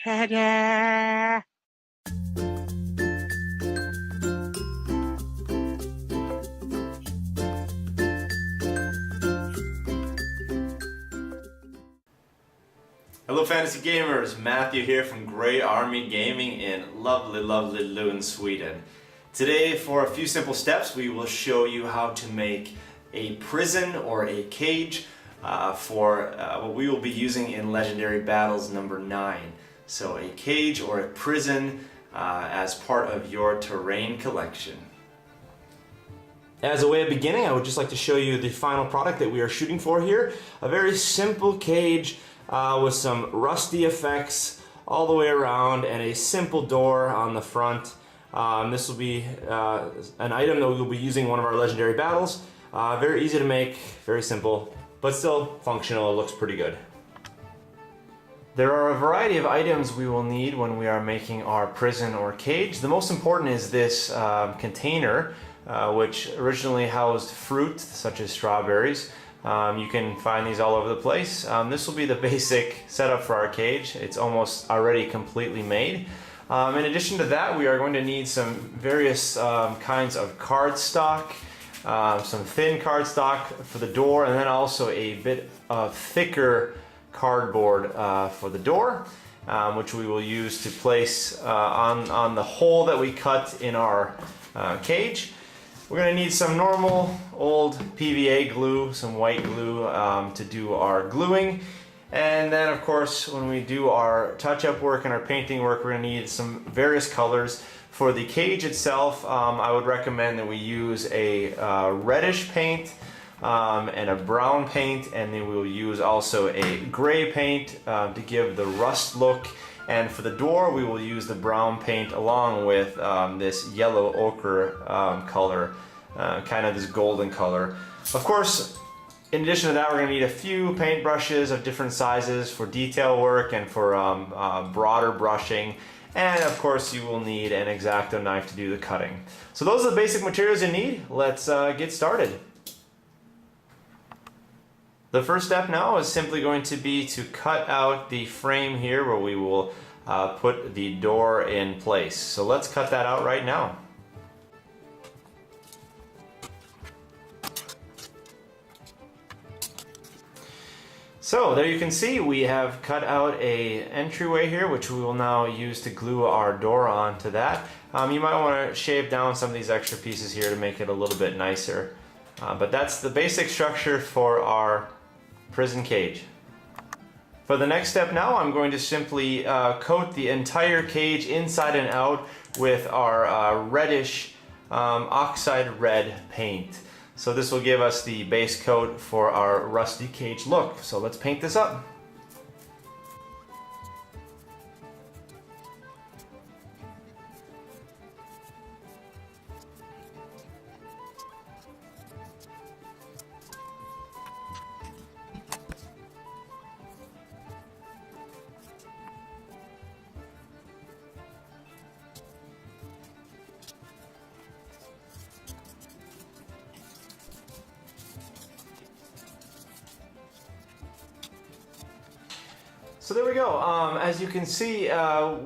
Ta-da! Hello fantasy gamers, Matthew here from Grey Army Gaming in lovely Lund, Sweden. Today for a few simple steps we will show you how to make a prison or a cage for what we will be using in Legendary Battles number 9. So a cage or a prison as part of your terrain collection. As a way of beginning, I would just like to show you the final product that we are shooting for here. A very simple cage with some rusty effects all the way around and a simple door on the front. This will be an item that we will be using in one of our Legendary Battles. Very easy to make, very simple, but still functional. It looks pretty good. There are a variety of items we will need when we are making our prison or cage. The most important is this container, which originally housed fruit such as strawberries. You can find these all over the place. This will be the basic setup for our cage. It's almost already completely made. In addition to that, we are going to need some various kinds of cardstock, some thin cardstock for the door, and then also a bit of thicker cardboard for the door, which we will use to place on the hole that we cut in our cage. We're going to need some normal old PVA glue, some white glue to do our gluing. And then of course when we do our touch-up work and our painting work, we're going to need some various colors. For the cage itself, I would recommend that we use a reddish paint and a brown paint, and then we'll use also a gray paint to give the rust look. And for the door, we will use the brown paint along with this yellow ochre color, kind of this golden color. Of course, in addition to that, we're going to need a few paint brushes of different sizes for detail work and for broader brushing. And of course, you will need an X-Acto knife to do the cutting. So those are the basic materials you need. Let's get started. The first step now is simply going to be to cut out the frame here where we will put the door in place. So let's cut that out right now. So there you can see we have cut out a entryway here, which we will now use to glue our door onto that. You might want to shave down some of these extra pieces here to make it a little bit nicer. But that's the basic structure for our prison cage. For the next step now, I'm going to simply coat the entire cage inside and out with our reddish oxide red paint. So this will give us the base coat for our rusty cage look. So let's paint this up. So there we go. As you can see,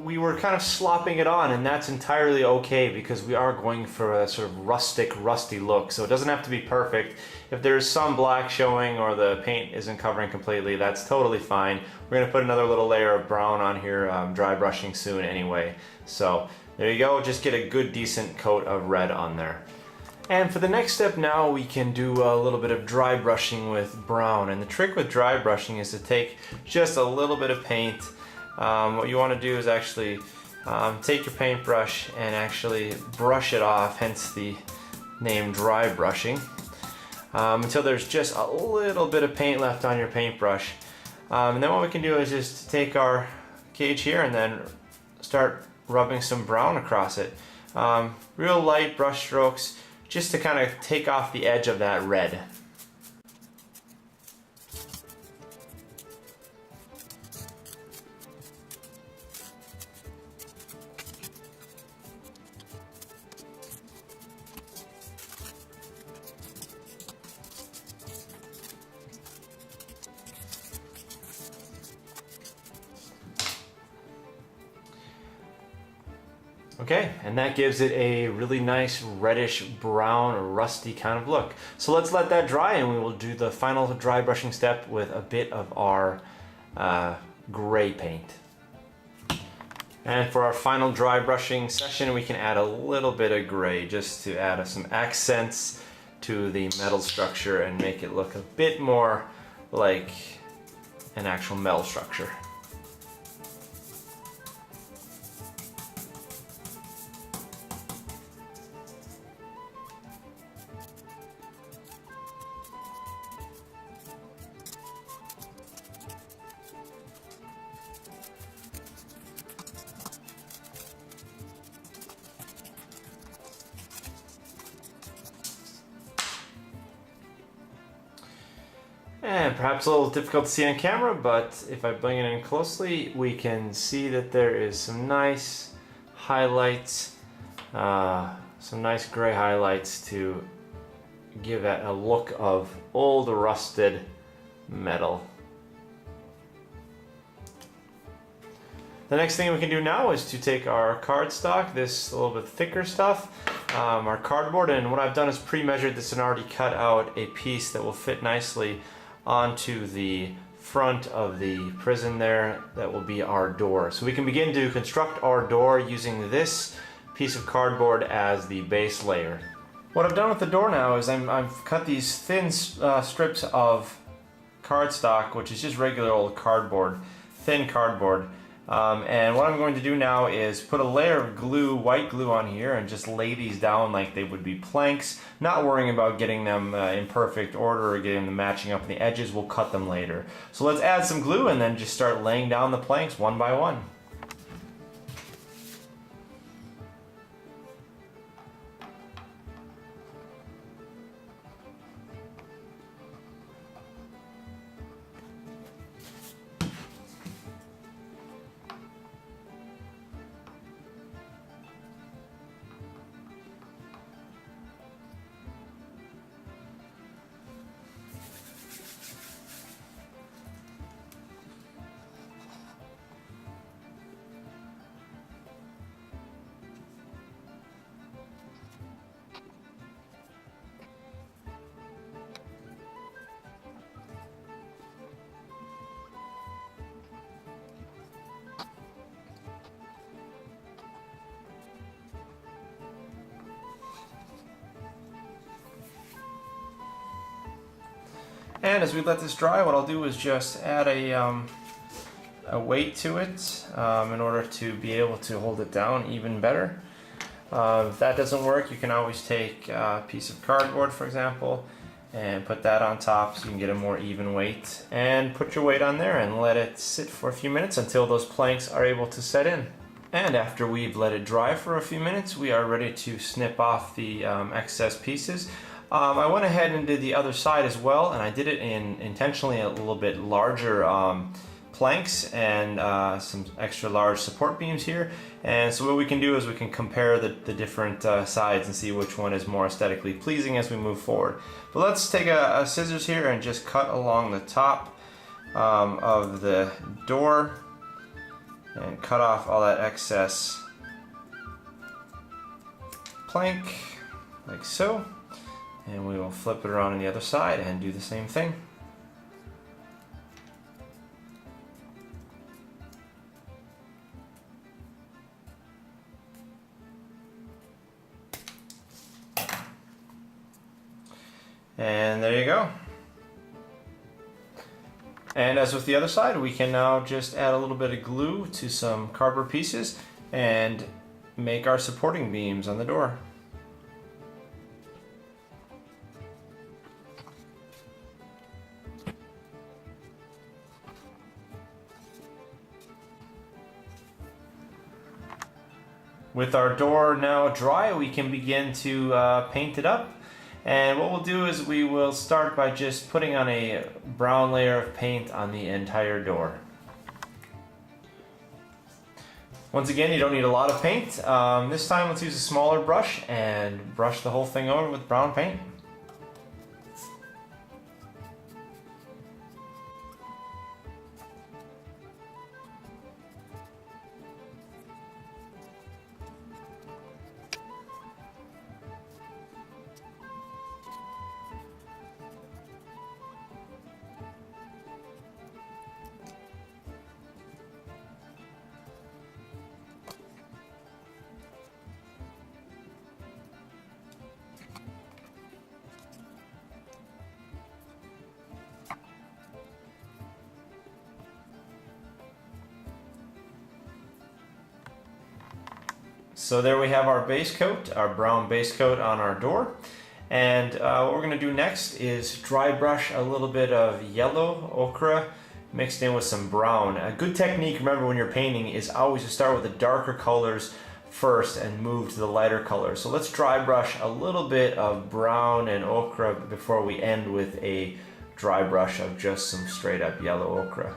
we were kind of slopping it on, and that's entirely okay because we are going for a sort of rustic, rusty look. So it doesn't have to be perfect. If there's some black showing or the paint isn't covering completely, that's totally fine. We're going to put another little layer of brown on here, dry brushing soon anyway. So there you go. Just get a good, decent coat of red on there. And for the next step now, we can do a little bit of dry brushing with brown. And the trick with dry brushing is to take just a little bit of paint. What you want to do is actually take your paintbrush and actually brush it off, hence the name dry brushing, until there's just a little bit of paint left on your paintbrush. And then what we can do is just take our cage here and then start rubbing some brown across it. Real light brush strokes, just to kind of take off the edge of that red. Okay, and that gives it a really nice reddish brown or rusty kind of look. So let's let that dry and we will do the final dry brushing step with a bit of our gray paint. And for our final dry brushing session, we can add a little bit of gray just to add some accents to the metal structure and make it look a bit more like an actual metal structure. And perhaps a little difficult to see on camera, but if I bring it in closely, we can see that there is some nice highlights, some nice gray highlights to give it a look of old rusted metal. The next thing we can do now is to take our cardstock, this a little bit thicker stuff, our cardboard, and what I've done is pre-measured this and already cut out a piece that will fit nicely onto the front of the prison there. That will be our door. So we can begin to construct our door using this piece of cardboard as the base layer. What I've done with the door now is I've cut these thin strips of cardstock, which is just regular old cardboard, thin cardboard. And what I'm going to do now is put a layer of glue, white glue on here, and just lay these down like they would be planks, not worrying about getting them in perfect order or getting them matching up on the edges. We'll cut them later. So let's add some glue and then just start laying down the planks one by one. And as we let this dry, what I'll do is just add a weight to it in order to be able to hold it down even better. If that doesn't work, you can always take a piece of cardboard, for example, and put that on top so you can get a more even weight. And put your weight on there and let it sit for a few minutes until those planks are able to set in. And after we've let it dry for a few minutes, we are ready to snip off the excess pieces. I went ahead and did the other side as well, and I did it in intentionally a little bit larger planks and some extra large support beams here. And so what we can do is we can compare the different sides and see which one is more aesthetically pleasing as we move forward. But let's take a scissors here and just cut along the top of the door and cut off all that excess plank like so. And we will flip it around on the other side and do the same thing. And there you go. And as with the other side, we can now just add a little bit of glue to some cardboard pieces and make our supporting beams on the door. With our door now dry, we can begin to paint it up. And what we'll do is we will start by just putting on a brown layer of paint on the entire door. Once again, you don't need a lot of paint. This time let's use a smaller brush and brush the whole thing over with brown paint. So there we have our base coat, our brown base coat on our door. And what we're going to do next is dry brush a little bit of yellow ochre mixed in with some brown. A good technique, remember, when you're painting is always to start with the darker colors first and move to the lighter colors. So let's dry brush a little bit of brown and ochre before we end with a dry brush of just some straight up yellow ochre.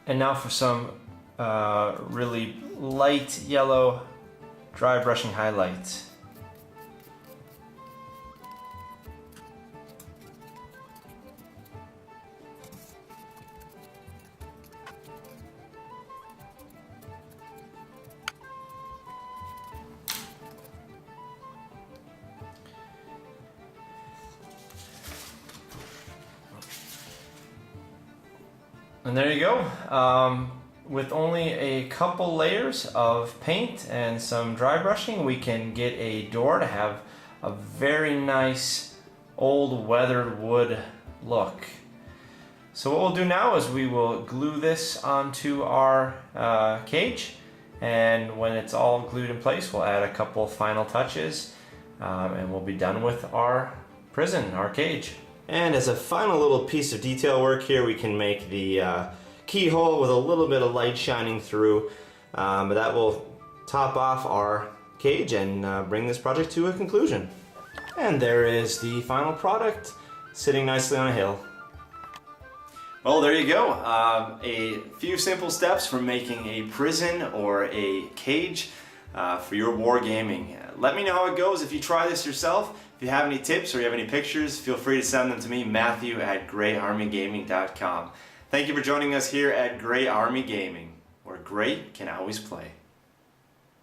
And now for some really light yellow dry brushing highlights. And there you go. With only a couple layers of paint and some dry brushing, we can get a door to have a very nice old weathered wood look. So what we'll do now is we will glue this onto our cage, and when it's all glued in place, we'll add a couple final touches, and we'll be done with our prison, our cage. And as a final little piece of detail work here, we can make the keyhole with a little bit of light shining through, but that will top off our cage and bring this project to a conclusion. And there is the final product, sitting nicely on a hill. Well, there you go. A few simple steps for making a prison or a cage for your wargaming. Let me know how it goes if you try this yourself. If you have any tips or you have any pictures, feel free to send them to me, Matthew@GreyArmyGaming.com. Thank you for joining us here at Grey Army Gaming, where great can always play.